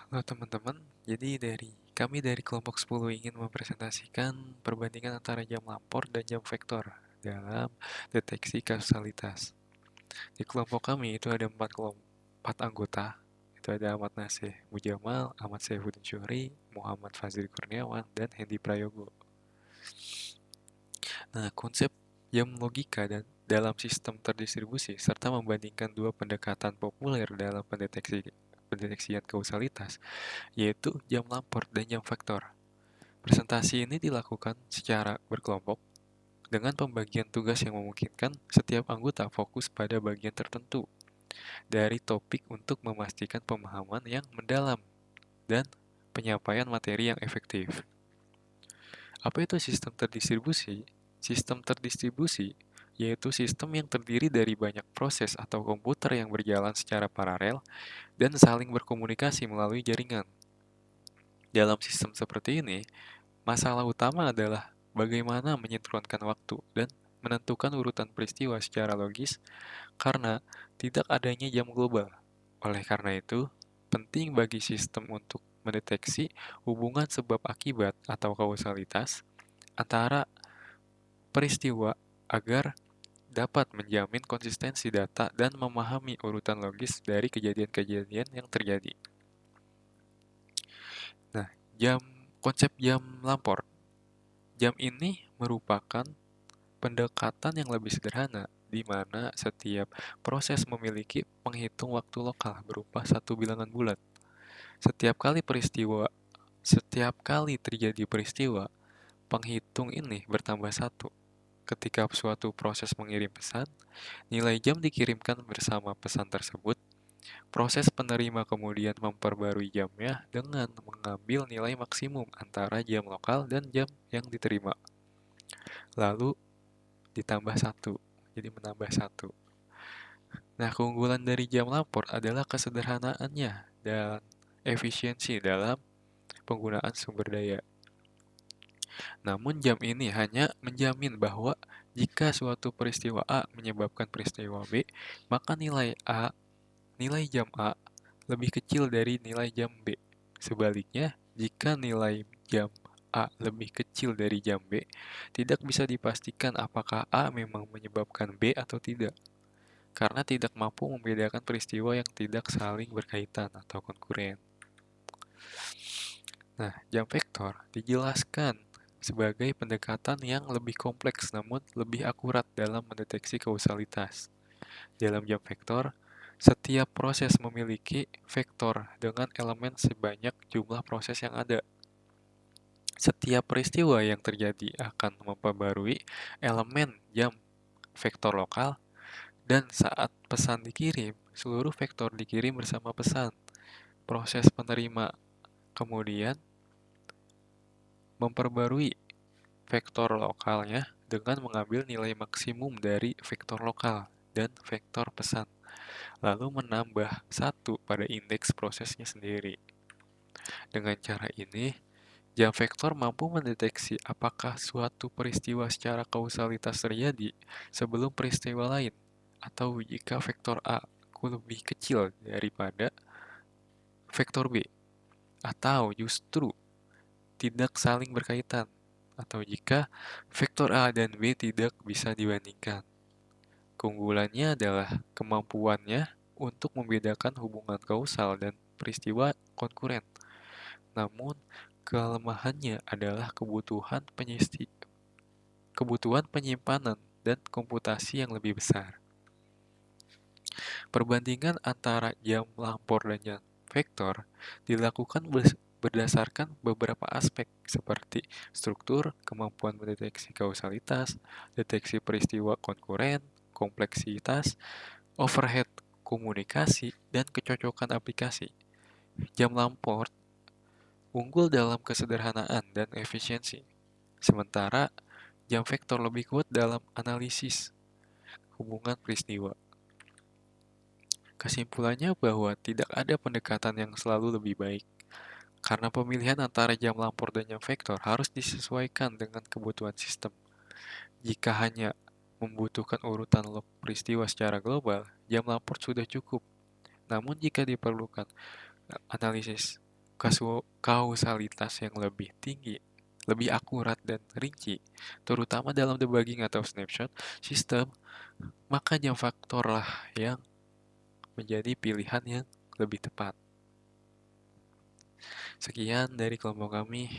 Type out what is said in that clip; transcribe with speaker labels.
Speaker 1: Halo teman-teman, jadi kami dari kelompok 10 ingin mempresentasikan perbandingan antara jam lapor dan jam vektor dalam deteksi kausalitas. Di kelompok kami itu ada empat anggota, itu ada Ahmad Nasih Mujamal, Ahmad Saifuddin Syuhri, Muhammad Fazil Kurniawan, dan Hendy Prayogo. Nah, konsep jam logika dan dalam sistem terdistribusi serta membandingkan dua pendekatan populer dalam pendeteksian kausalitas, yaitu jam lapor dan jam vektor. Presentasi ini dilakukan secara berkelompok dengan pembagian tugas yang memungkinkan setiap anggota fokus pada bagian tertentu dari topik untuk memastikan pemahaman yang mendalam dan penyampaian materi yang efektif. Apa itu sistem terdistribusi? Sistem terdistribusi yaitu sistem yang terdiri dari banyak proses atau komputer yang berjalan secara paralel dan saling berkomunikasi melalui jaringan. Dalam sistem seperti ini, masalah utama adalah bagaimana menyinchronkan waktu dan menentukan urutan peristiwa secara logis karena tidak adanya jam global. Oleh karena itu, penting bagi sistem untuk mendeteksi hubungan sebab akibat atau kausalitas antara peristiwa agar dapat menjamin konsistensi data dan memahami urutan logis dari kejadian-kejadian yang terjadi. Nah, konsep jam lampor. Jam ini merupakan pendekatan yang lebih sederhana, di mana setiap proses memiliki penghitung waktu lokal berupa satu bilangan bulat. Setiap kali terjadi peristiwa, penghitung ini bertambah satu. Ketika suatu proses mengirim pesan, nilai jam dikirimkan bersama pesan tersebut. Proses penerima kemudian memperbarui jamnya dengan mengambil nilai maksimum antara jam lokal dan jam yang diterima. Lalu ditambah satu, jadi menambah satu. Nah, keunggulan dari jam lapor adalah kesederhanaannya dan efisiensi dalam penggunaan sumber daya. Namun jam ini hanya menjamin bahwa jika suatu peristiwa A menyebabkan peristiwa B, maka nilai jam A lebih kecil dari nilai jam B. Sebaliknya, jika nilai jam A lebih kecil dari jam B, tidak bisa dipastikan apakah A memang menyebabkan B atau tidak, karena tidak mampu membedakan peristiwa yang tidak saling berkaitan atau konkuren. Nah, jam vektor dijelaskan sebagai pendekatan yang lebih kompleks namun lebih akurat dalam mendeteksi kausalitas. Dalam jam vektor, setiap proses memiliki vektor dengan elemen sebanyak jumlah proses yang ada. Setiap peristiwa yang terjadi akan memperbarui elemen jam vektor lokal, dan saat pesan dikirim, seluruh vektor dikirim bersama pesan. Proses penerima kemudian memperbarui vektor lokalnya dengan mengambil nilai maksimum dari vektor lokal dan vektor pesan, lalu menambah satu pada indeks prosesnya sendiri. Dengan cara ini, jam vektor mampu mendeteksi apakah suatu peristiwa secara kausalitas terjadi sebelum peristiwa lain, atau jika vektor A lebih kecil daripada vektor B, atau justru tidak saling berkaitan, atau jika vektor A dan B tidak bisa dibandingkan. Keunggulannya adalah kemampuannya untuk membedakan hubungan kausal dan peristiwa konkuren. Namun, kelemahannya adalah kebutuhan penyimpanan dan komputasi yang lebih besar. Perbandingan antara jam lampor dan jam vektor dilakukan berdasarkan beberapa aspek seperti struktur, kemampuan mendeteksi kausalitas, deteksi peristiwa konkuren, kompleksitas, overhead komunikasi, dan kecocokan aplikasi. Jam lampor unggul dalam kesederhanaan dan efisiensi, sementara jam vektor lebih kuat dalam analisis hubungan peristiwa. Kesimpulannya bahwa tidak ada pendekatan yang selalu lebih baik, karena pemilihan antara jam lampor dan jam vektor harus disesuaikan dengan kebutuhan sistem. Jika hanya membutuhkan urutan log peristiwa secara global, jam lampor sudah cukup. Namun jika diperlukan analisis kausalitas yang lebih tinggi, lebih akurat dan rinci, terutama dalam debugging atau snapshot sistem, maka jam faktorlah yang menjadi pilihan yang lebih tepat. Sekian dari kelompok kami.